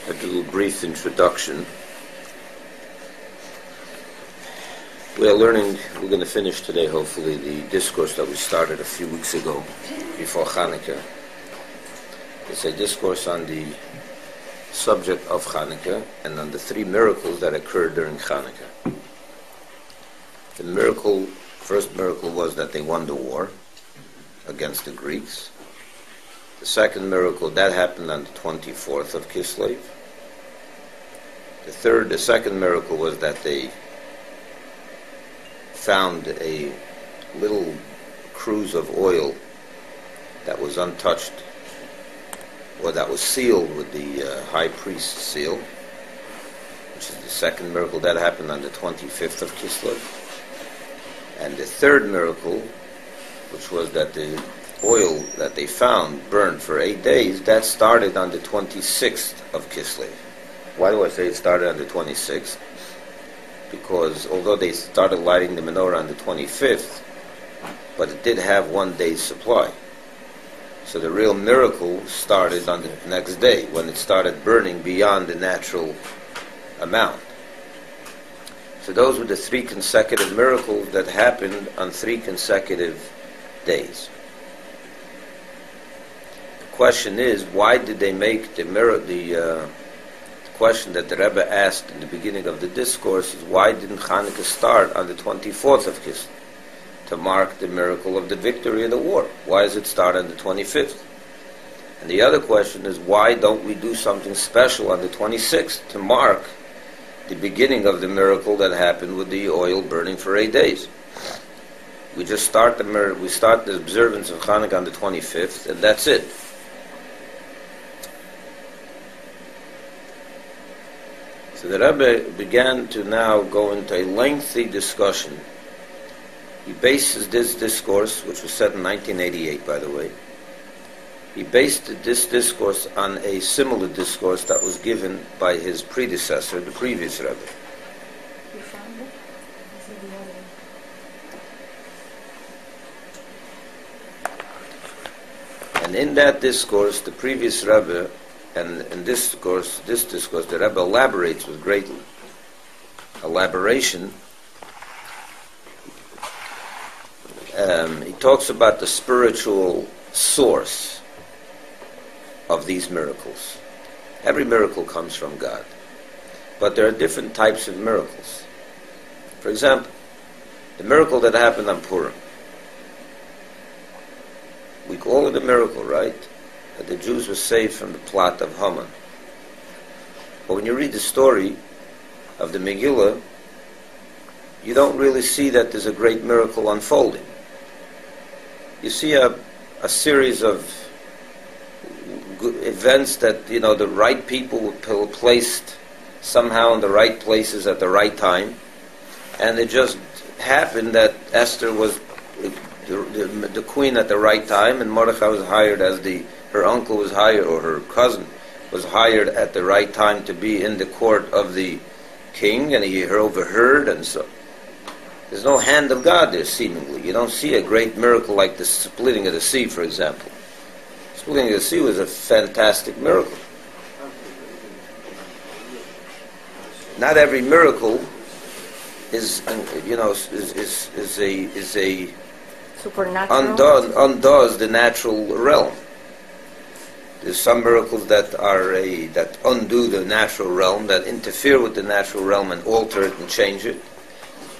A little brief introduction. We're going to finish today, hopefully, the discourse that we started a few weeks ago, before Chanukah. It's a discourse on the subject of Chanukah and on the three miracles that occurred during Chanukah. The first miracle was that they won the war against the Greeks. The second miracle, that happened on the 24th of Kislev. The second miracle was that they found a little cruse of oil that was untouched, or that was sealed with the high priest's seal, which is the second miracle. That happened on the 25th of Kislev. And the third miracle, which was that the oil that they found burned for 8 days, that started on the 26th of Kislev. Why do I say it started on the 26th? Because although they started lighting the menorah on the 25th, but it did have 1 day's supply. So the real miracle started on the next day, when it started burning beyond the natural amount. So those were the three consecutive miracles that happened on 3 consecutive days. The question is, why did they make the question that the Rebbe asked in the beginning of the discourse is, why didn't Chanukah start on the 24th of Kislev to mark the miracle of the victory in the war? Why does it start on the 25th? And the other question is, why don't we do something special on the 26th to mark the beginning of the miracle that happened with the oil burning for 8 days? We just start the observance of Chanukah on the 25th, and that's it. So the Rebbe began to now go into a lengthy discussion. He bases this discourse, which was said in 1988, by the way, he based this discourse on a similar discourse that was given by his predecessor, the previous Rebbe. You found it? Is it the other? And in that discourse, the previous Rebbe, and in this discourse, the Rebbe elaborates with great elaboration. He talks about the spiritual source of these miracles. Every miracle comes from God. But there are different types of miracles. For example, the miracle that happened on Purim. We call it a miracle, right? That the Jews were saved from the plot of Haman. But when you read the story of the Megillah, you don't really see that there's a great miracle unfolding. You see a series of events that, the right people were placed somehow in the right places at the right time, and it just happened that Esther was the queen at the right time, and Mordechai was hired as her uncle was hired, or her cousin was hired at the right time to be in the court of the king, and he overheard, and so there's no hand of God there, seemingly. You don't see a great miracle like the splitting of the sea, for example. Splitting of the sea was a fantastic miracle. Not every miracle is a supernatural, undoes the natural realm. There's some miracles that undo the natural realm, that interfere with the natural realm and alter it and change it.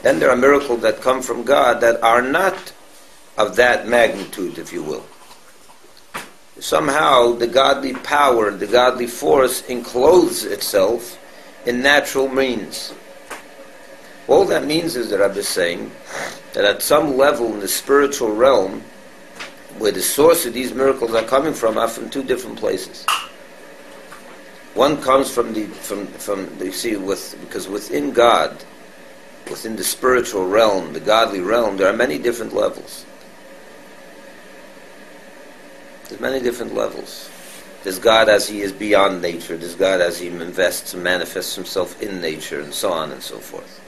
Then there are miracles that come from God that are not of that magnitude, if you will. Somehow the godly power, the godly force encloses itself in natural means. All that means is, the Rebbe is saying, that at some level in the spiritual realm, where the source of these miracles are coming from, are from two different places. One comes because within God, within the spiritual realm, the godly realm, there are many different levels. There's many different levels. There's God as He is beyond nature. There's God as He invests and manifests Himself in nature, and so on and so forth.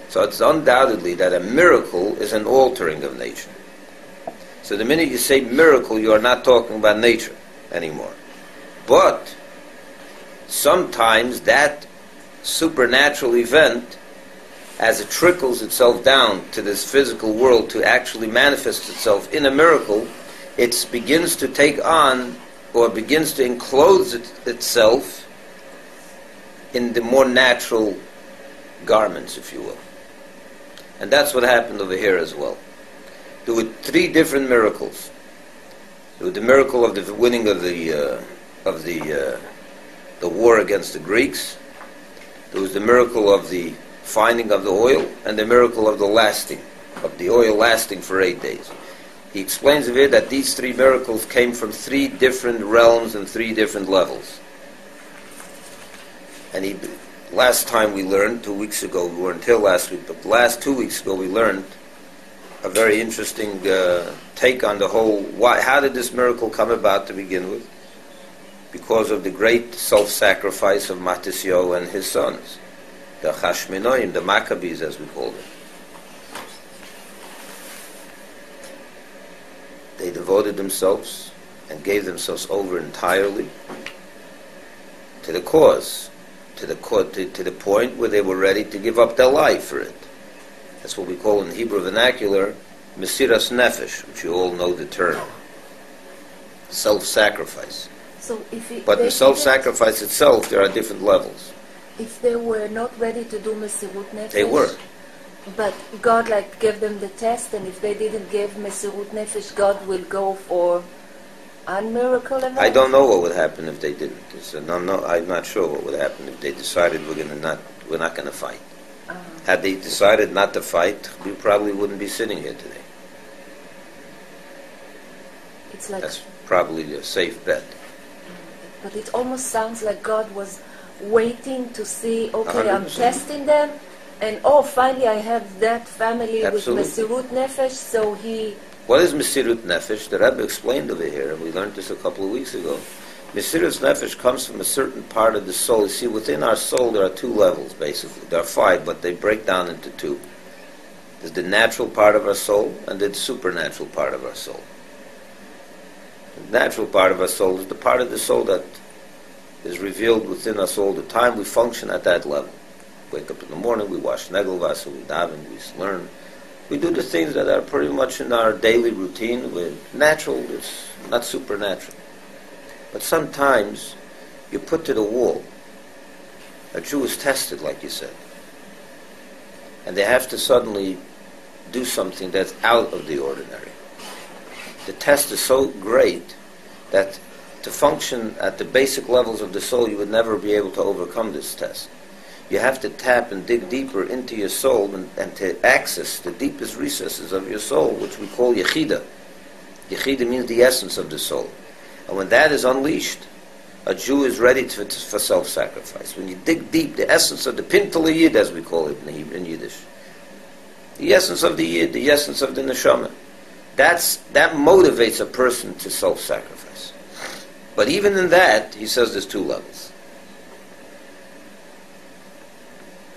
So it's undoubtedly that a miracle is an altering of nature. So the minute you say miracle, you are not talking about nature anymore. But sometimes that supernatural event, as it trickles itself down to this physical world to actually manifest itself in a miracle, it begins to take on, or begins to enclose itself in the more natural garments, if you will. And that's what happened over here as well. There were three different miracles. There was the miracle of the winning of the war against the Greeks. There was the miracle of the finding of the oil, and the miracle of the oil lasting for 8 days. He explains of it that these three miracles came from three different realms and three different levels. And last time we learned, 2 weeks ago, we weren't here last week, but the last 2 weeks ago we learned a very interesting take on the whole, how did this miracle come about to begin with? Because of the great self-sacrifice of Matisyahu and his sons, the Chashminoim, the Maccabees as we call them. They devoted themselves and gave themselves over entirely to the cause, to the point where they were ready to give up their life for it. That's what we call in Hebrew vernacular Mesiras Nefesh, which you all know the term. Self-sacrifice. So but in self-sacrifice itself, there are different levels. If they were not ready to do Mesirut Nefesh, they were. But God gave them the test, and if they didn't give Mesirut Nefesh, God will go for a miracle event? I don't know what would happen if they didn't. I'm not sure what would happen if they decided we're not going to fight. Had they decided not to fight, we probably wouldn't be sitting here today. It's like, that's probably a safe bet. But it almost sounds like God was waiting to see, okay, 100%. I'm testing them, and finally I have that family Absolutely. with Mesirut Nefesh, so he... What is Mesirut Nefesh? The Rebbe explained over here, and we learned this a couple of weeks ago. Mesirut Nefesh comes from a certain part of the soul. You see, within our soul there are two levels, basically. There are five, but they break down into two. There's the natural part of our soul, and the supernatural part of our soul. The natural part of our soul is the part of the soul that is revealed within us all the time. We function at that level. Wake up in the morning, we wash Negelvasa, we daven, we learn. We do the things that are pretty much in our daily routine. We're natural, it's not supernatural. But sometimes you put to the wall. A Jew is tested, like you said. And they have to suddenly do something that's out of the ordinary. The test is so great that to function at the basic levels of the soul, you would never be able to overcome this test. You have to tap and dig deeper into your soul and to access the deepest recesses of your soul, which we call Yechida. Yechida means the essence of the soul. And when that is unleashed, a Jew is ready for self-sacrifice. When you dig deep, the essence of the Pintel Yid, as we call it in Yiddish, the essence of the Yid, the essence of the Neshama, that motivates a person to self-sacrifice. But even in that, he says there's two levels.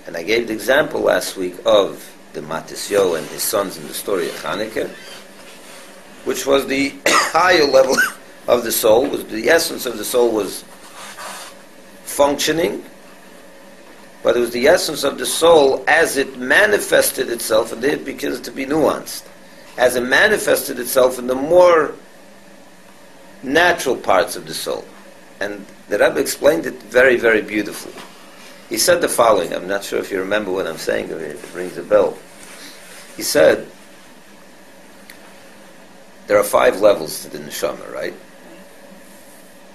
And I gave the example last week of the Matisyahu and his sons in the story of Chanukah, which was the higher level of the soul, was the essence of the soul was functioning, but it was the essence of the soul as it manifested itself, and it begins to be nuanced, as it manifested itself in the more natural parts of the soul. And the Rebbe explained it very, very beautifully. He said the following, I'm not sure if you remember what I'm saying, or if it rings a bell. He said, there are 5 levels to the neshama, right?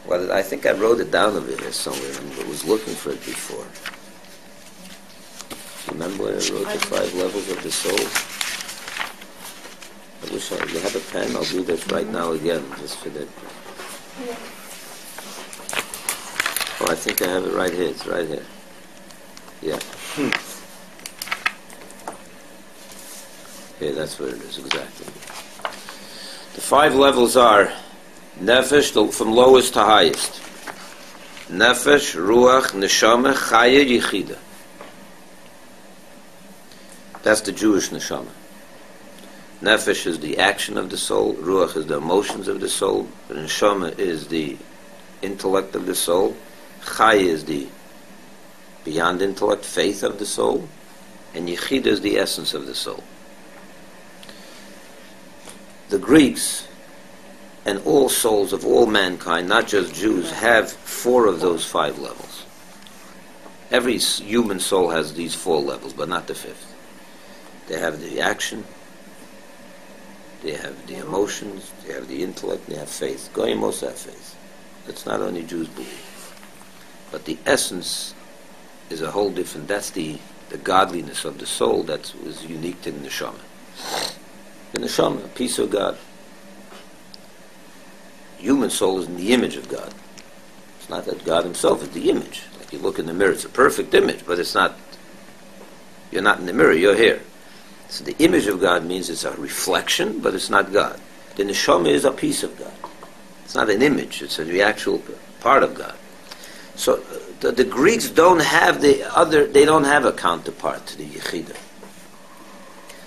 Well, I think I wrote it down over there somewhere. I was looking for it before. Remember when I wrote the 5 levels of the soul? I wish you have a pen. I'll do this right now again, just for that. Yeah. Oh, I think I have it right here. It's right here. Yeah. Yeah, that's where it is, exactly. The 5 levels are Nefesh, from lowest to highest. Nefesh, Ruach, Neshama, Chaya, Yechida. That's the Jewish Neshama. Nefesh is the action of the soul, Ruach is the emotions of the soul, Neshama is the intellect of the soul, Chai is the beyond intellect, faith of the soul, and Yechida is the essence of the soul. The Greeks and all souls of all mankind, not just Jews, have 4 of those 5 levels. Every human soul has these 4 levels, but not the 5th. They have the action, they have the emotions, they have the intellect, they have faith. Goyim also have faith. That's not only Jews believe. But the essence is a whole different, that's the godliness of the soul that was unique to the neshama. The neshama, a piece of God. Human soul is in the image of God. It's not that God himself is the image. Like you look in the mirror, it's a perfect image, but it's not, you're not in the mirror, you're here. So the image of God means it's a reflection, but it's not God. The neshama is a piece of God. It's not an image, it's the actual part of God. So the Greeks don't have they don't have a counterpart to the Yechida.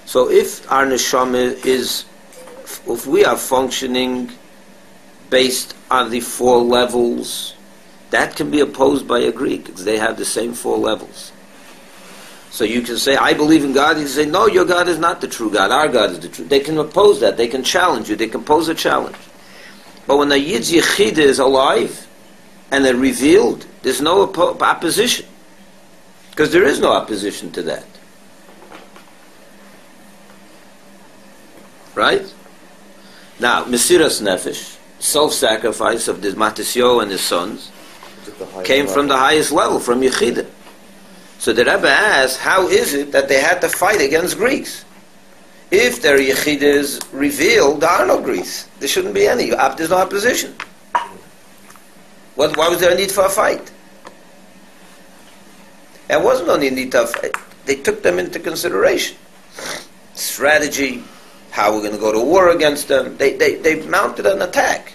So if our neshama if we are functioning based on the 4 levels, that can be opposed by a Greek, because they have the same 4 levels. So you can say, I believe in God. You can say, no, your God is not the true God. Our God is the true. They can oppose that. They can challenge you. They can pose a challenge. But when the Yid's Yechida is alive and they're revealed, there's no opposition. Because there is no opposition to that. Right? Now, Mesiras Nefesh, self-sacrifice of the Matisyo and his sons, came from the highest level, from Yechida. So the Rebbe asked, how is it that they had to fight against Greeks? If their Yechida is revealed, there are no Greeks. There shouldn't be any. There's no opposition. Why was there a need for a fight? There wasn't only a need for a fight. They took them into consideration. Strategy, how we're going to go to war against them. They mounted an attack.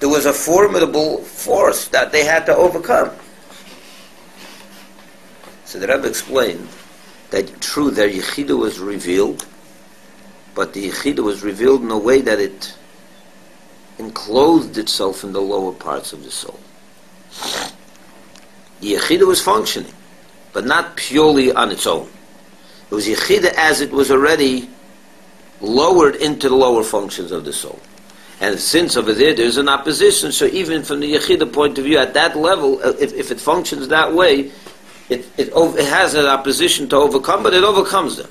There was a formidable force that they had to overcome. So the Rebbe explained that true, their Yechida was revealed, but the Yechida was revealed in a way that it enclosed itself in the lower parts of the soul. The Yechida was functioning, but not purely on its own. It was Yechida as it was already lowered into the lower functions of the soul. And since over there's an opposition, so even from the Yechida point of view, at that level, if it functions that way, it has an opposition to overcome, but it overcomes them.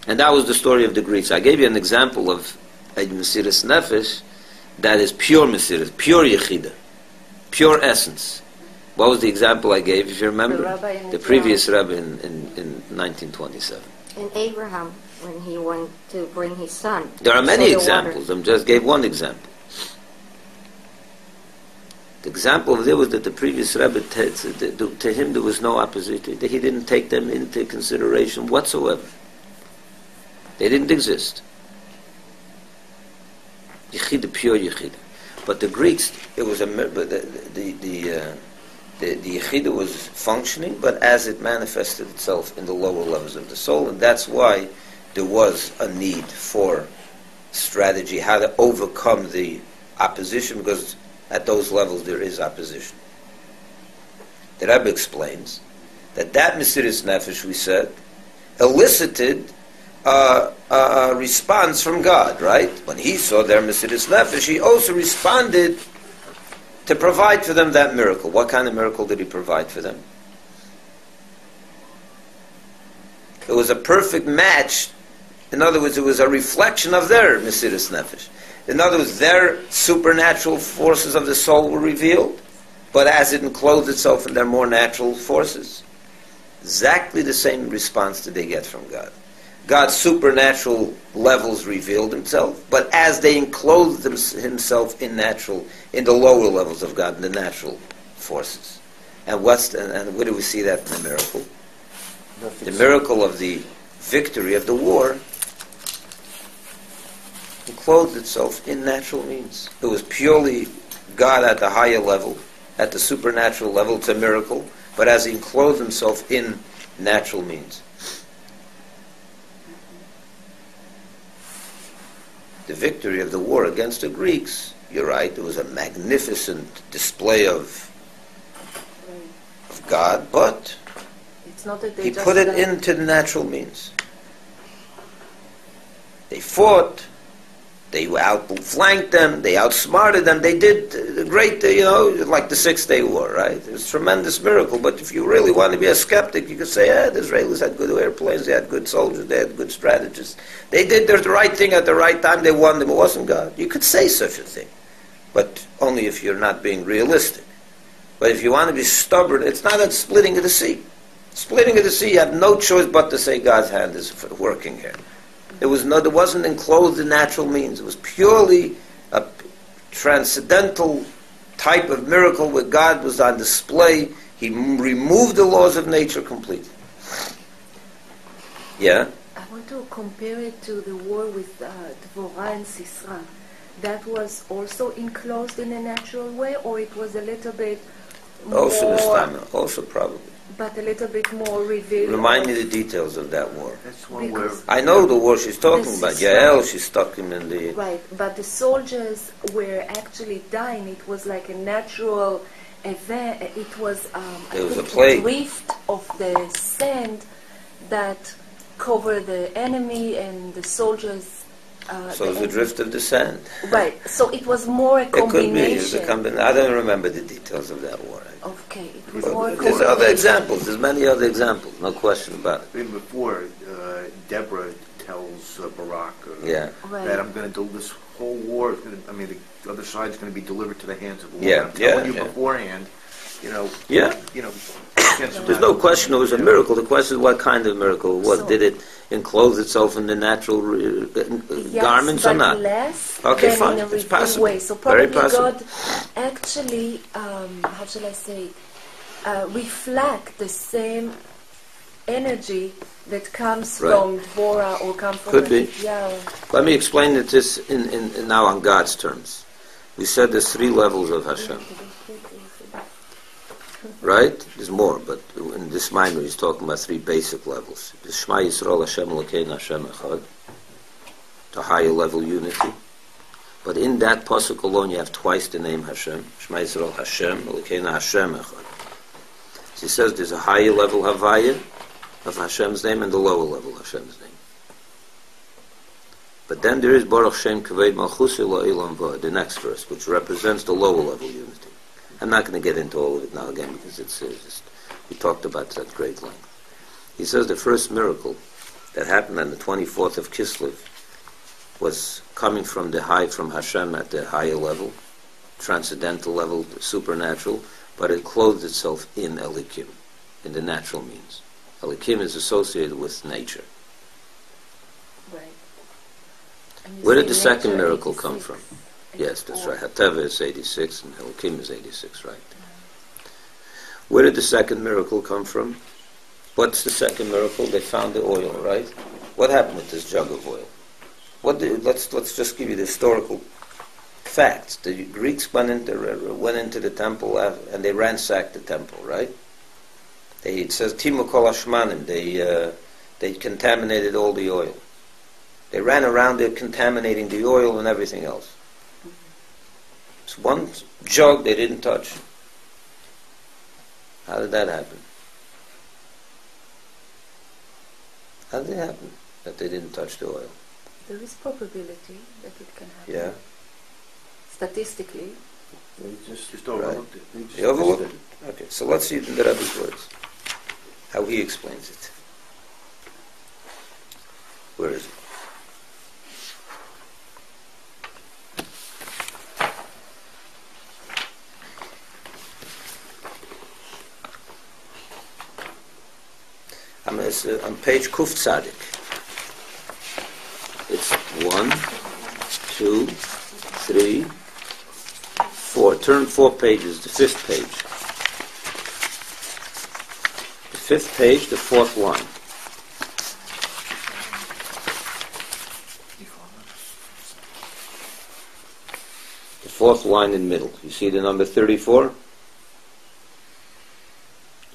And that was the story of the Greeks. I gave you an example of a Mesiras Nefesh that is pure Mesiras, pure Yechida, pure essence. What was the example I gave, if you remember? The previous Rebbe in 1927. And Abraham, when he went to bring his son. There are many examples. I just gave one example. The example of there was that the previous Rebbe, to him there was no opposition. He didn't take them into consideration whatsoever. They didn't exist. Yechida, pure Yechida. But the Greeks, it was the Yechida was functioning, but as it manifested itself in the lower levels of the soul, and that's why there was a need for strategy, how to overcome the opposition, because at those levels there is opposition. The Rebbe explains that Mesiras Nefesh, we said, elicited a response from God, right? When he saw their Mesiras Nefesh, he also responded to provide for them that miracle. What kind of miracle did he provide for them? It was a perfect match. In other words, it was a reflection of their Mesiras Nefesh. In other words, their supernatural forces of the soul were revealed, but as it enclosed itself in their more natural forces. Exactly the same response did they get from God. God's supernatural levels revealed himself, but as they enclosed himself in the lower levels of God, in the natural forces. And where do we see that in the miracle? The miracle of the victory of the war enclosed itself in natural means. It was purely God at the higher level, at the supernatural level. It's a miracle, but as he enclosed himself in natural means. The victory of the war against the Greeks you're right, it was a magnificent display of God, but It's not that they he just put it like- into the natural means. They fought, they outflanked them, they outsmarted them, they did a great, like the 6-Day War, right? It was a tremendous miracle, but if you really want to be a skeptic, you could say, the Israelis had good airplanes, they had good soldiers, they had good strategists. They did the right thing at the right time, they won them, it wasn't God. You could say such a thing, but only if you're not being realistic. But if you want to be stubborn, it's not a splitting of the sea. Splitting of the sea, you have no choice but to say God's hand is working here. It wasn't enclosed in natural means. It was purely a transcendental type of miracle where God was on display. He removed the laws of nature completely. Yeah? I want to compare it to the war with Dvorah and Sisra. That was also enclosed in a natural way, or it was a little bit Also this more, time, also probably. but a little bit more revealed. Remind me the details of that war. That's one where Because- I know the war she's talking This about. is Yael, right. she stuck him in the... Right, but the soldiers were actually dying. It was like a natural event. It was It was a think plague. drift of the sand that covered the enemy and the soldiers. So it was the drift of the sand. Right, so it was more a It could be. combination. I don't remember the details of that war. Okay, it was more a But there's other combination. examples. There's many other examples. No question about it. even before Deborah tells Barak Yeah. Right. that I'm going to do this whole war. Is gonna, I mean, the other side's going to be delivered to the hands of the war. Yeah, I'm telling yeah, you yeah. beforehand. Yeah. There's no question it was a miracle. The question is what kind of miracle it was. So- Did it enclose itself in the natural Yes, garments but or not? less Okay, than fine. in a It's revealed possible. way. So Very probably possible. God actually, how shall I say, reflect the same energy that comes Right. from Dvorah or comes from Could be. Yeah. Let me explain it this in now on God's terms. We said there's 3 levels of Hashem. Right? There's more, but in this minor he's talking about 3 basic levels. The Shema Yisrael Hashem Elokeinu Hashem Echad, the higher level unity. But in that pasuk alone you have twice the name Hashem. Shema Yisrael Hashem Elokeinu Hashem Echad. So he says there's a higher level Havaya of Hashem's name and the lower level Hashem's name. But then there is Baruch Shem Kaved Malchusi La'ilam Va, the next verse, which represents the lower level unity. I'm not going to get into all of it now again because it's just, we talked about that at great length. He says the first miracle that happened on the 24th of Kislev was coming from Hashem at the higher level, transcendental level, the supernatural, but it clothed itself in Elikim, in the natural means. Elikim is associated with nature. Right. And you Where did say the second nature miracle 86, come from? Yes, that's 84. right. Hateva is 86 and Elikim is 86, right? Where did the second miracle come from? What's the second miracle? They found the oil, right? What happened with this jug of oil? Let's just give you the historical facts. The Greeks went into the temple and they ransacked the temple, right? It says Timu Kol Hashmanim. They contaminated all the oil. They ran around there contaminating the oil and everything else. It's one jug they didn't touch. How did that happen? How did it happen that they didn't touch the oil? There is probability that it can happen. Yeah. Statistically. They just overlooked it. They just You overlooked missed it? Okay, so let's see it in the Rebbe's words. How he explains it. Where is it? On page Kuf Tzadik. It's 1, 2, 3, 4. Turn 4 pages, the 5th page. The 5th page, the 4th line. The 4th line in the middle. You see the number 34?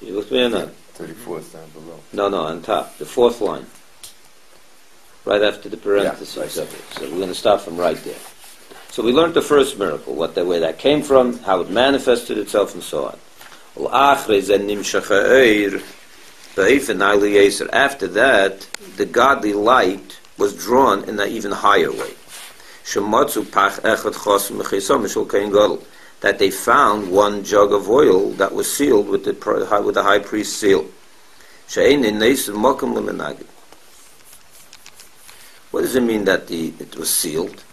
You with me or not? 34th down below. No, on top. The 4th line. Right after the parentheses Yeah, right. of it. So we're going to start from right there. So we learned the first miracle, where that came from, how it manifested itself, and so on. After that, the godly light was drawn in an even higher way. That they found one jug of oil that was sealed with the high priest's seal. What does it mean that it was sealed?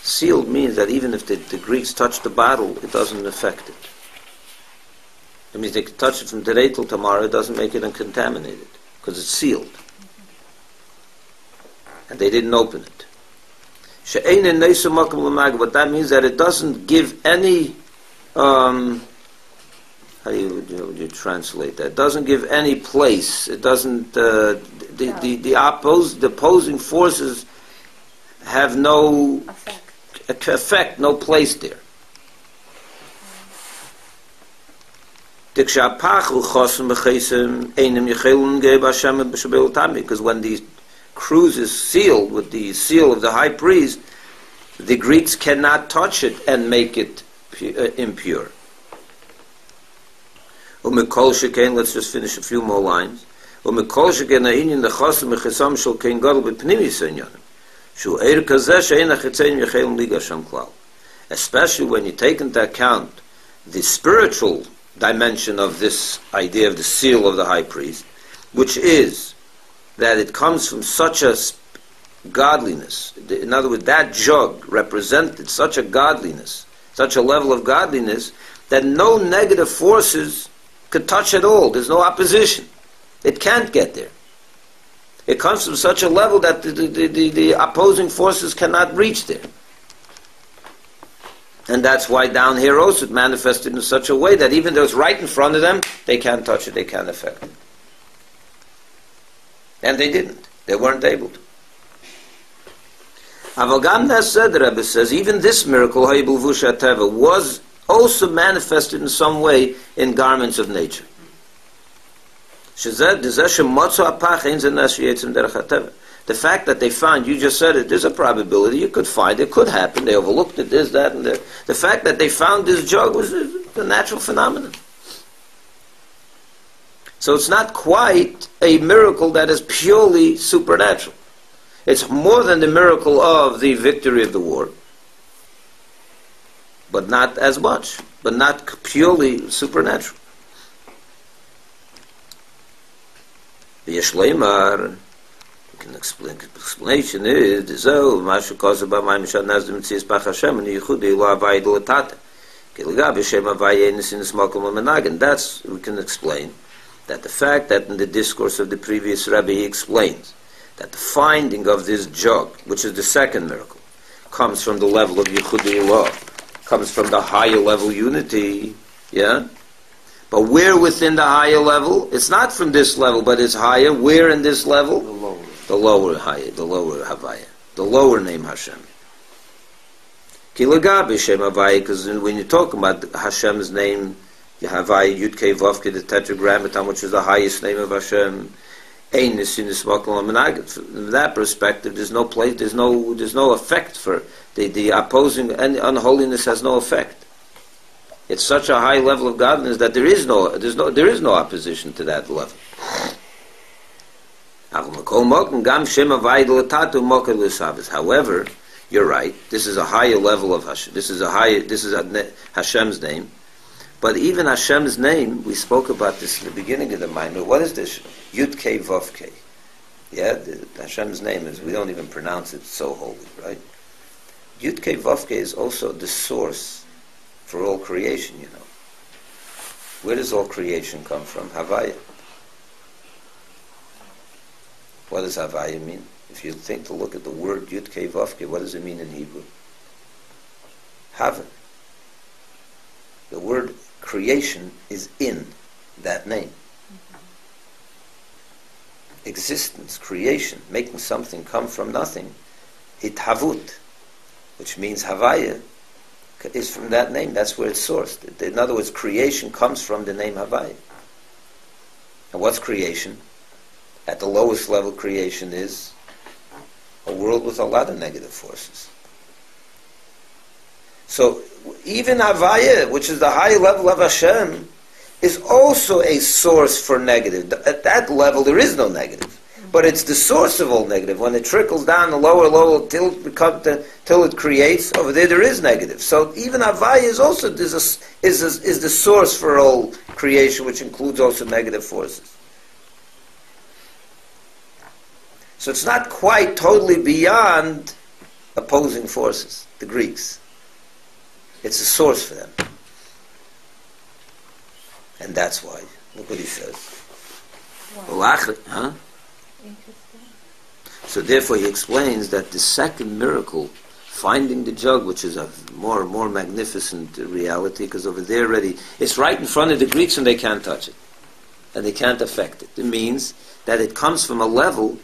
Sealed means that even if the Greeks touch the bottle, it doesn't affect it. It means they could touch it from today till tomorrow, it doesn't make it uncontaminated, because it's sealed. And they didn't open it. What that means that it doesn't give any, how would you translate that? It doesn't give any place. It doesn't, the opposing forces have no effect, no place there. Because when the cruse is sealed with the seal of the high priest, the Greeks cannot touch it and make it impure. Let's just finish a few more lines. Especially when you take into account the spiritual dimension of this idea of the seal of the high priest, which is that it comes from such a godliness. In other words, that jug represented such a godliness, such a level of godliness, that no negative forces could touch at all. There's no opposition. It can't get there. It comes from such a level that the opposing forces cannot reach there. And that's why down here also it manifested in such a way that even though it's right in front of them, they can't touch it, they can't affect it. And they didn't. They weren't able to. The Rebbe says, even this miracle, was also manifested in some way in garments of nature. The fact that they found, you just said it, there's a probability, you could find it, could happen, they overlooked it, this, that, and that. The fact that they found this jug was a natural phenomenon. So it's not quite a miracle that is purely supernatural. It's more than the miracle of the victory of the war, but not as much, but not purely supernatural. The Yeshleimar, explanation is and that's, we can explain that the fact that in the discourse of the previous Rebbe he explains that the finding of this jug, which is the second miracle, comes from the level of Yichudi Ilah, comes from the higher level unity, yeah? But where within the higher level? It's not from this level, but it's higher. Where in this level? The lower higher, the lower Havaya, the lower name Hashem. Kilagabi Shem Havaya, because when you're talking about Hashem's name, Havaya Yudke Vavke, the Tetragrammaton, which is the highest name of Hashem, from that perspective, there's no place, there's no effect for the opposing, and unholiness has no effect. It's such a high level of godliness that there is no opposition to that level. However, you're right. This is a higher level of Hashem. This is Hashem's name. But even Hashem's name, we spoke about this in the beginning of the Maimon. What is this? Yud Kei Vav Kei. Yeah, Hashem's name is, we don't even pronounce it so holy, right? Yud Kei Vav Kei is also the source for all creation, you know. Where does all creation come from? Havaya. What does Havaya mean? If you think to look at the word Yud Kei Vav Kei, what does it mean in Hebrew? Hava. The word creation is in that name. Existence, creation, making something come from nothing. Hithavut, which means Havaya, is from that name. That's where it's sourced. In other words, creation comes from the name Havaya. And what's creation? At the lowest level, creation is a world with a lot of negative forces. So even Havaya, which is the high level of Hashem, is also a source for negative. At that level, there is no negative. But it's the source of all negative. When it trickles down the lower level till it creates, over there is negative. So even Havaya is also is the source for all creation, which includes also negative forces. So it's not quite totally beyond opposing forces, the Greeks. It's a source for them. And that's why. Look what he says. Wow. Huh? Interesting. So therefore he explains that the second miracle, finding the jug, which is a more magnificent reality, because over there already, it's right in front of the Greeks and they can't touch it. And they can't affect it. It means that it comes from a level,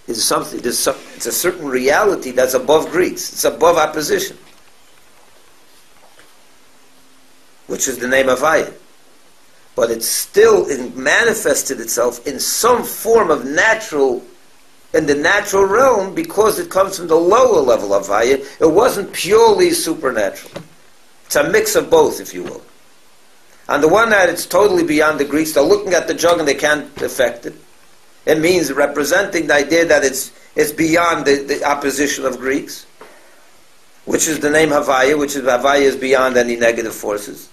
it's a certain reality that's above Greeks. It's above opposition. Which is the name of Havaya. But it still manifested itself in some form of in the natural realm, because it comes from the lower level of Havaya. It wasn't purely supernatural. It's a mix of both, if you will. On the one hand, it's totally beyond the Greeks. They're looking at the jug and they can't affect it. It means representing the idea that it's beyond the opposition of Greeks, which is the name Havaya, Havaya is beyond any negative forces.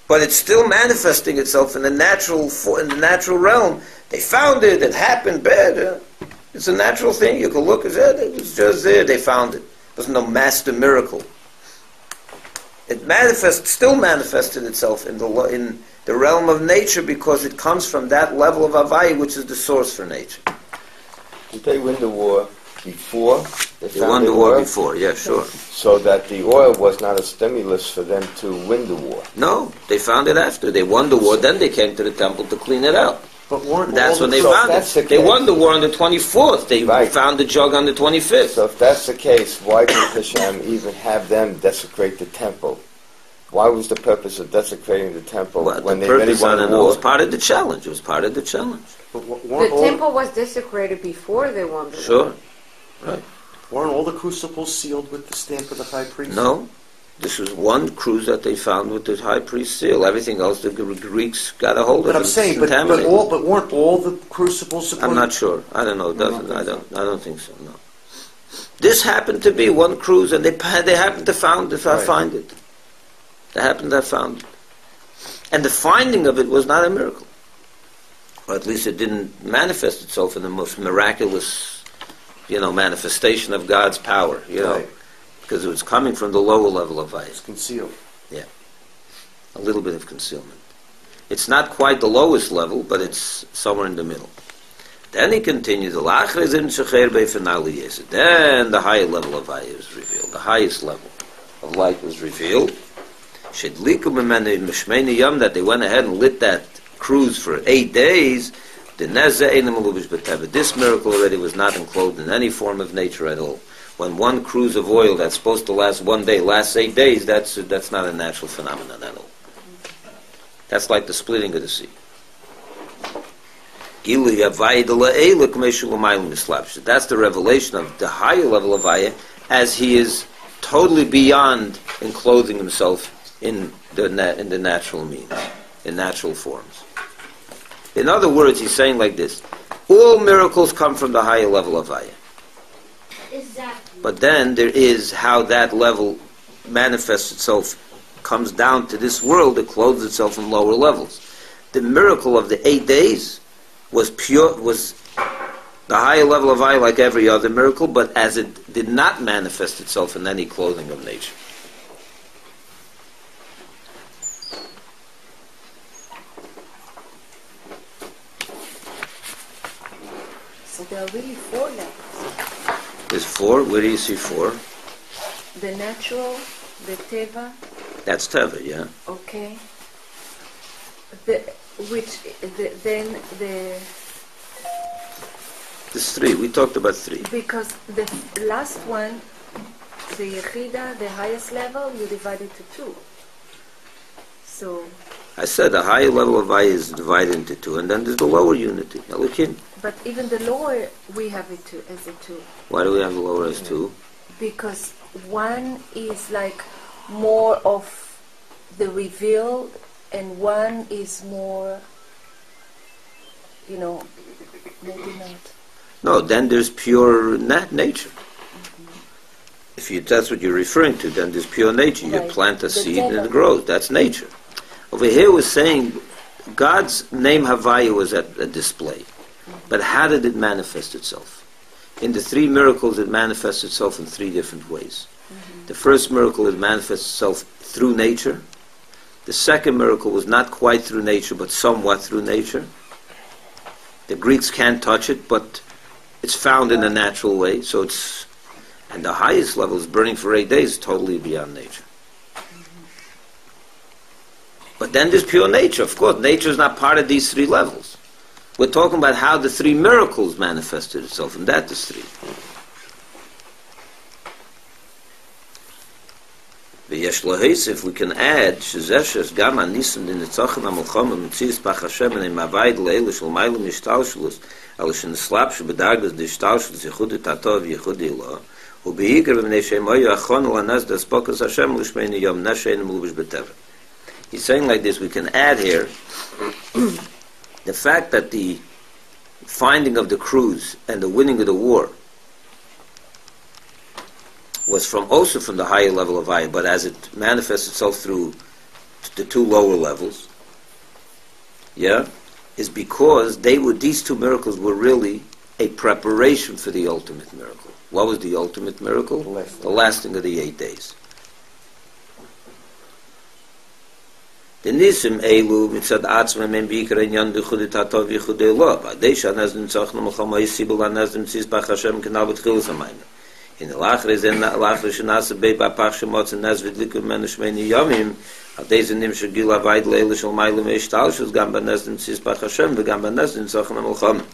But it's still manifesting itself in the natural realm. They found it. It happened. Bad. It's a natural thing. You can look at it. It was just there. They found it. It was no master miracle. It still manifested itself in the realm of nature, because it comes from that level of Havaya, which is the source for nature. Did they win the war before They won the war before, yeah, sure. So that the oil was not a stimulus for them to win the war? No, they found it after. They won the war, then they came to the temple to clean it out. But weren't That's all when the- they So found that's it. the They case. won the war on the 24th. They Right. found the jug on the 25th. So if that's the case, why did Hashem even have them desecrate the temple? Why was the purpose of desecrating the temple Well, when the they really purpose, I won the don't know, war? was part of the challenge. It was part of the challenge. But The weren't all, temple was desecrated before they won the war. Sure. Right. weren't all the crucibles sealed with the stamp of the high priest? No. This was one cruise that they found with the high priest seal. Everything else, the Greeks got a hold of. But I'm It's saying, but contaminated. weren't all the crucibles supposed? I'm not sure. I don't know. It No, doesn't. I I don't think so. No. This happened to be one cruise, and they happened to find it. They happened to have found it, and the finding of it was not a miracle, or at least it didn't manifest itself in the most miraculous, manifestation of God's power. Right. Because it was coming from the lower level of It's Havaya. concealed. A little bit of concealment. It's not quite the lowest level, but it's somewhere in the middle. Then he continues, then the higher level of Havaya was revealed. The highest level of light was revealed. That they went ahead and lit that cruise for 8 days. This miracle already was not enclosed in any form of nature at all. When one cruise of oil that's supposed to last 1 day lasts 8 days, that's not a natural phenomenon at all. That's like the splitting of the sea. That's the revelation of the higher level of Havaya, as he is totally beyond enclosing himself in the natural means, in natural forms. In other words, he's saying like this: all miracles come from the higher level of Havaya. Exactly. But then there is how that level manifests itself, comes down to this world, it clothes itself in lower levels. The miracle of the 8 days was the higher level of Havaya like every other miracle, but as it did not manifest itself in any clothing of nature. So there are really 4 levels. There's 4. Where do you see 4? The natural, the teva, That's Teva, yeah. okay. There's 3. We talked about 3. Because the last one, the Yechida, the highest level, you divide it to 2. So, I said the higher level of Havaya is divided into 2, and then there's the lower unity. Elohim. but even the lower, we have it as a 2. Why do we have the lower as 2? Because one is like more of the revealed and one is more, maybe not. No, then there's pure nature. If that's what you're referring to, then there's pure nature. You Right. plant a The seed and teva. it grows. That's nature. Over here we're saying God's name Havaya was at a display. But how did it manifest itself? In the three miracles, it manifests itself in three different ways. The first miracle, it manifests itself through nature. The second miracle was not quite through nature, but somewhat through nature. The Greeks can't touch it, but it's found in a natural way. So it's, and the highest level is burning for 8 days, totally beyond nature. But then there's pure nature. Of course, nature is not part of these three levels. We're talking about how the three miracles manifested itself, and that is three. If we can add, Gama Nisan in the Tzachim HaMelchama Mitzias Bach Hashem and Mavaid Leila Shel Mailu Mishtalshlus Alishin Slapshu Bedargas Dishtalshlus Yechudi Tatov Yechudi Ilah Ubeiker B'nei Shemoyu Achon Lanas Despokas Hashem Lishmeini Yom Nashein Mulubish B'Tever. He's saying like this, we can add here the fact that the finding of the crews and the winning of the war was also from the higher level of Ayah, but as it manifests itself through the two lower levels, is because these two miracles were really a preparation for the ultimate miracle. What was the ultimate miracle? The lasting of the 8 days. The nisim elu mitzad atzmem en bikar inyan b'chudei tatov v'chudei lo. B'adei shanazdim tzachna m'chama yisibel anazdim tzis b'ach Hashem k'nal b'tchilas hamayna. In the lachre zen lachre shenasa bei b'apach shemotz and naz v'dliku menu shmeini yomim. B'adei zenim shagil avayd leila shel mailu meishtal shuz gam b'anazdim tzis b'ach Hashem v'gam b'anazdim tzachna m'chama.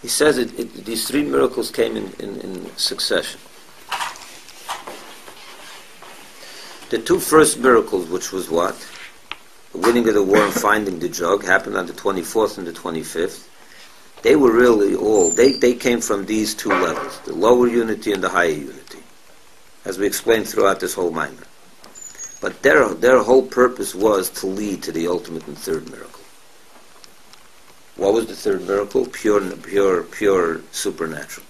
He says these three miracles came in succession. The two first miracles, which was what? The winning of the war and finding the jug, happened on the 24th and the 25th. They were really they came from these two levels, the lower unity and the higher unity, as we explained throughout this whole minor. But their whole purpose was to lead to the ultimate and third miracle. What was the third miracle? Pure supernatural.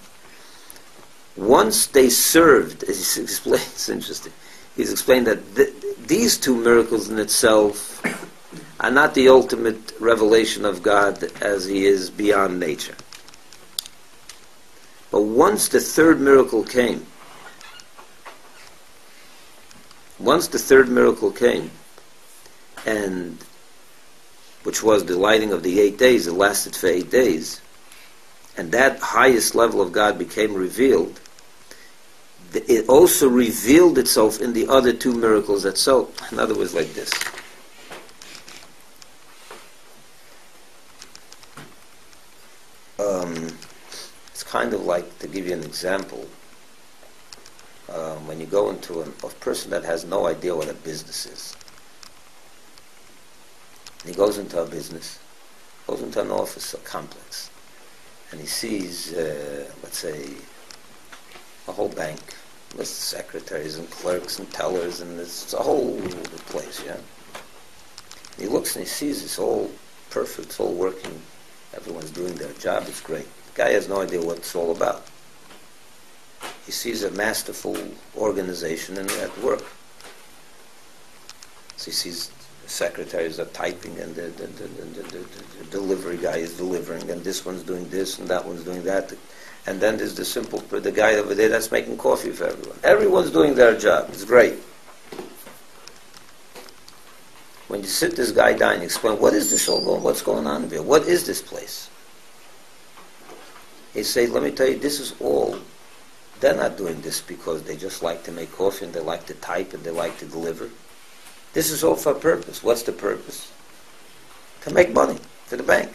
Once they served, as he explains, it's interesting. He's explained that these two miracles in itself are not the ultimate revelation of God as He is beyond nature. But once the third miracle came, and which was the lighting of the 8 days, it lasted for 8 days, and that highest level of God became revealed, it also revealed itself in the other two miracles itself. In other words, like this. It's kind of like, to give you an example, when you go into a person that has no idea what a business is. He goes into a business, goes into an office, a complex, and he sees, let's say, a whole bank with secretaries and clerks and tellers, and it's a whole place, And he looks and he sees it's all perfect, it's all working, everyone's doing their job, it's great. The guy has no idea what it's all about. He sees a masterful organization at work. So he sees secretaries are typing, and the delivery guy is delivering, and this one's doing this, and that one's doing that. And then there's the guy over there that's making coffee for everyone. Everyone's doing their job. It's great. When you sit this guy down and explain, what is this all going, what's going on here? What is this place? He says, let me tell you, this is all, they're not doing this because they just like to make coffee, and they like to type, and they like to deliver. This is all for a purpose. What's the purpose? To make money for the bank.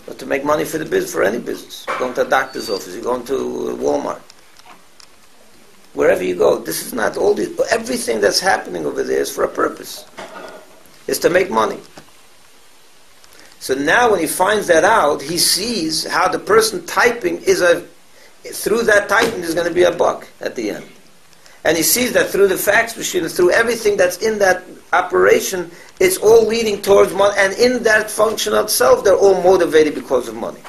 Or to make money for the business, for any business. You're going to a doctor's office, you're going to Walmart. wherever you go. This is not all. Everything that's happening over there is for a purpose. It's to make money. So now when he finds that out, he sees how the person typing through that typing there's going to be a buck at the end. And he sees that through the fax machine, through everything that's in that operation, it's all leading towards money. And in that function itself, they're all motivated because of money.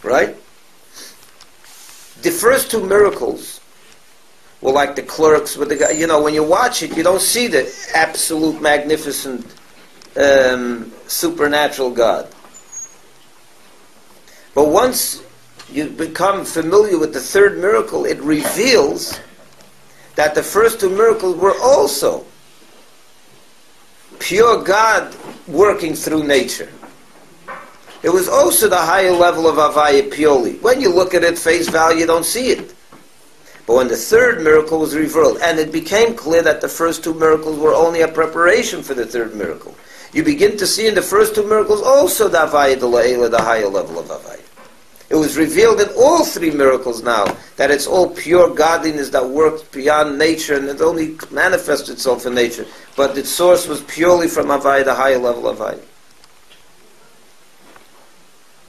Right? The first two miracles were like the clerks with the guy. You know, when you watch it, you don't see the absolute magnificent supernatural God. But once you become familiar with the third miracle, it reveals that the first two miracles were also pure God working through nature. It was also the higher level of Havaya purely. When you look at it face value, you don't see it. But when the third miracle was revealed, and it became clear that the first two miracles were only a preparation for the third miracle, you begin to see in the first two miracles also the Havaya de La'ela, the higher level of Havaya. It was revealed in all three miracles now that it's all pure godliness that works beyond nature and it only manifests itself in nature. But its source was purely from Havaya, the higher level of Havaya.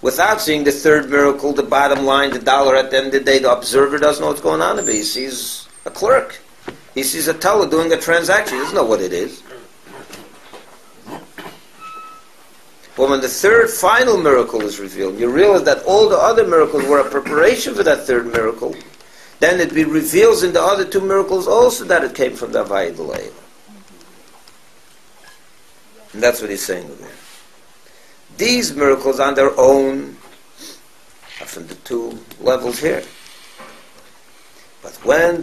Without seeing the third miracle, the bottom line, the dollar at the end of the day, the observer doesn't know what's going on. He sees a clerk. He sees a teller doing a transaction. He doesn't know what it is. But when the third final miracle is revealed, you realize that all the other miracles were a preparation for that third miracle. Then it reveals in the other two miracles also that it came from the Havaya de La'ela. And that's what he's saying over there. These miracles on their own are from the two levels here. But when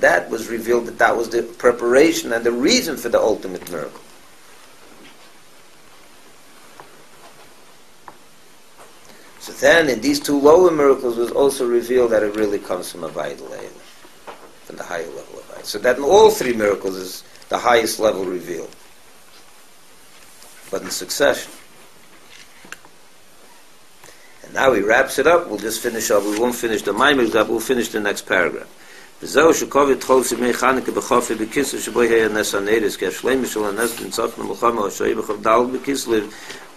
that was revealed, that was the preparation and the reason for the ultimate miracle. So then in these two lower miracles was also revealed that it really comes from Havaya de La'ela, from the higher level of Havaya. So that in all three miracles is the highest level revealed. But in succession. And now he wraps it up. We'll just finish up. We won't finish the Maimon, but we'll finish the next paragraph. וזהו שקובע תחול סימי חנוכה בחופי בכיסלב שבו היה נס הנרס כי השלמה של הנס נצח למלחמה או שהיא בחבדל בכיסלב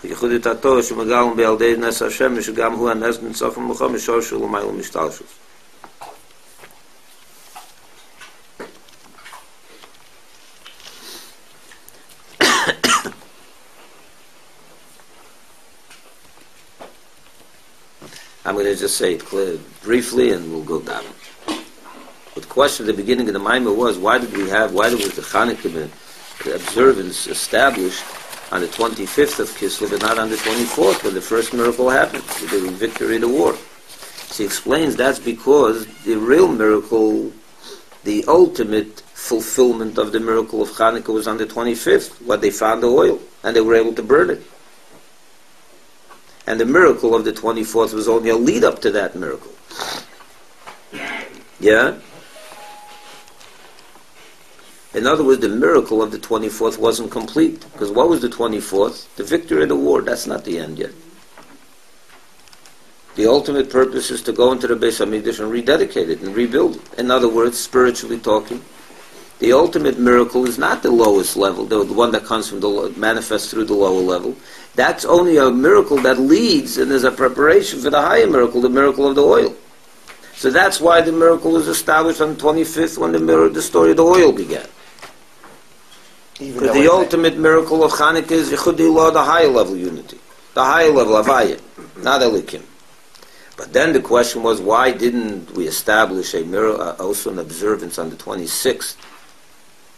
וייחוד את התור שמגלם בילדי נס השמש שגם הוא הנס נצח למלחמה שור שלו מייל משתלשus. I'm going to just say it briefly and we'll go down. But the question at the beginning of the Maimah was, why was the Chanukah observance established on the 25th of Kislev and not on the 24th when the first miracle happened, the victory of the war? So he explains that's because the real miracle, the ultimate fulfillment of the miracle of Chanukah was on the 25th, when they found the oil and they were able to burn it. And the miracle of the 24th was only a lead up to that miracle. Yeah? In other words, the miracle of the 24th wasn't complete. Because what was the 24th? The victory of the war. That's not the end yet. The ultimate purpose is to go into the Beis HaMikdash and rededicate it and rebuild it. In other words, spiritually talking, the ultimate miracle is not the lowest level, the one that comes from manifests through the lower level. That's only a miracle that leads and is a preparation for the higher miracle, the miracle of the oil. So that's why the miracle was established on the 25th when the story of the oil began. Because the ultimate miracle of Chanukah is Yichudi Law, the higher level unity, the higher level Havaya, not Elikim. But then the question was, why didn't we establish a miracle, also an observance on the 26th?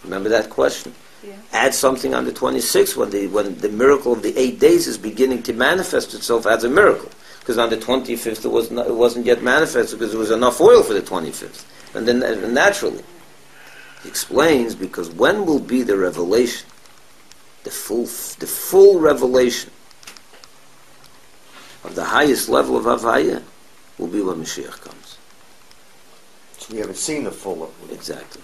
Remember that question? Yeah. Add something on the 26th when the miracle of the 8 days is beginning to manifest itself as a miracle. Because on the 25th it wasn't yet manifested because there was enough oil for the 25th. And then naturally, he explains, because when will be the revelation, the full revelation of the highest level of Havaya will be when Mashiach comes. So we haven't seen the full level. Exactly.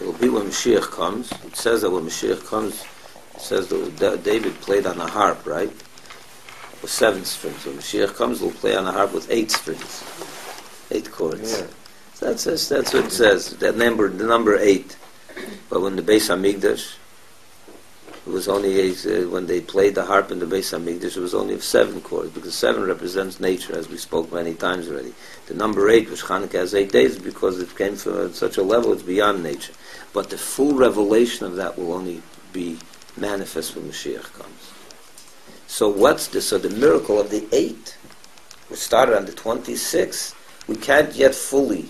It will be when Mashiach comes. It says that when Mashiach comes, it says that David played on a harp, right? or 7 strings. When Mashiach comes, he'll play on a harp with 8 strings, 8 chords. Yeah. So that's what it says. That number, the number 8. But when the Beis Hamikdash, it was only when they played the harp in the Beis Hamikdash, it was only of 7 chords, because 7 represents nature, as we spoke many times already. The number 8, which Chanukah has 8 days, because it came from such a level, it's beyond nature. But the full revelation of that will only be manifest when Mashiach comes. So what's this? So the miracle of the 8, which started on the 26th, we can't yet fully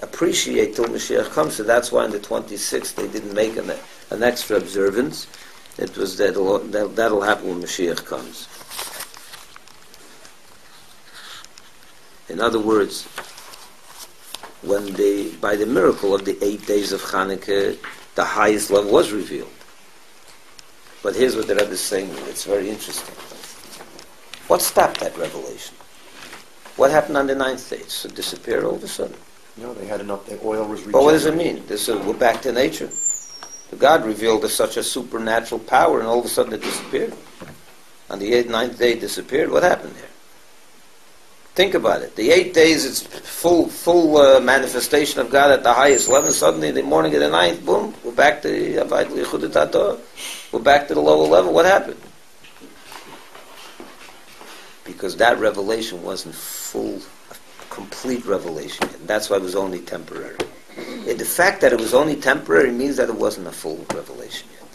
appreciate till Mashiach comes. So that's why on the 26th they didn't make an extra observance. It was that'll happen when Mashiach comes. In other words, when by the miracle of the 8 days of Chanukah, the highest level was revealed. But here's what the Rebbe is saying. It's very interesting. What stopped that revelation? What happened on the 9th day? So it disappeared all of a sudden. No, they had enough. The oil was regenerated. But what does it mean? We're back to nature. God revealed such a supernatural power, and all of a sudden it disappeared. On the 9th day it disappeared. What happened there? Think about it. The 8 days, it's full manifestation of God at the highest level. Suddenly, in the morning of the 9th, boom, we're back to we're back to the lower level. What happened? Because that revelation wasn't full, complete revelation yet. That's why it was only temporary. And the fact that it was only temporary means that it wasn't a full revelation yet.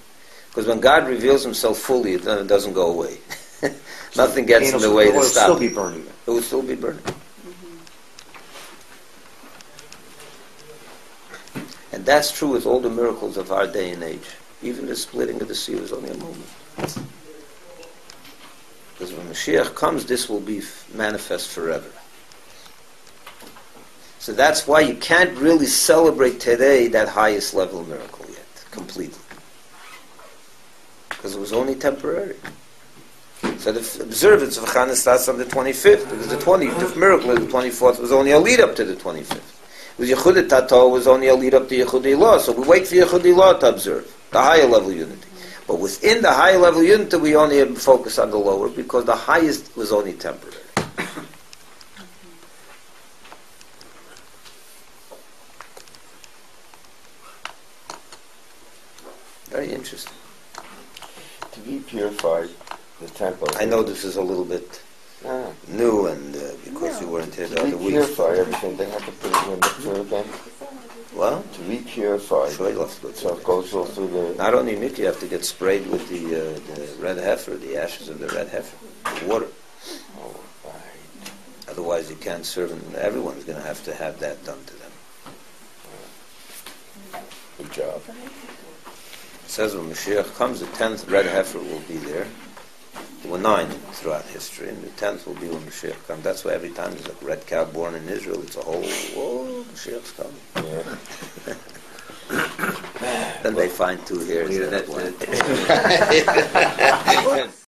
Because when God reveals himself fully, it doesn't go away. Nothing gets in the way to stop. It will still be burning. It will still be burning. And that's true with all the miracles of our day and age. Even the splitting of the sea was only a moment. Because when Mashiach comes, this will be manifest forever. So that's why you can't really celebrate today that highest level miracle yet, completely. Because it was only temporary. So the observance of Chanukah starts on the 25th, because the miracle of the 24th was only a lead up to the 25th. With Yehuda Tato was only a lead up to Yehudi Law, so we wait for Yehudi Law to observe the higher level unity. But within the higher level unity, we only focus on the lower, because the highest was only temporary. Very interesting. To be purified, the temple. I know this is a little bit new, and because you weren't here the other week. To purify everything, they have to put it in the mikveh again. Well, to be purified, sure, you'll have to go through so it goes all through the. Not only mikveh, you have to get sprayed with the red heifer, the ashes of the red heifer, the water. Oh, right. Otherwise, you can't serve them. Everyone's going to have that done to them. Good job. It says when Mashiach comes, the 10th red heifer will be there. There were 9 throughout history, and the 10th will be when Mashiach comes. That's why every time there's a red cow born in Israel, it's a whole, whoa, Mashiach's coming. Yeah. Then they find 2 hairs. Yeah, and that's it.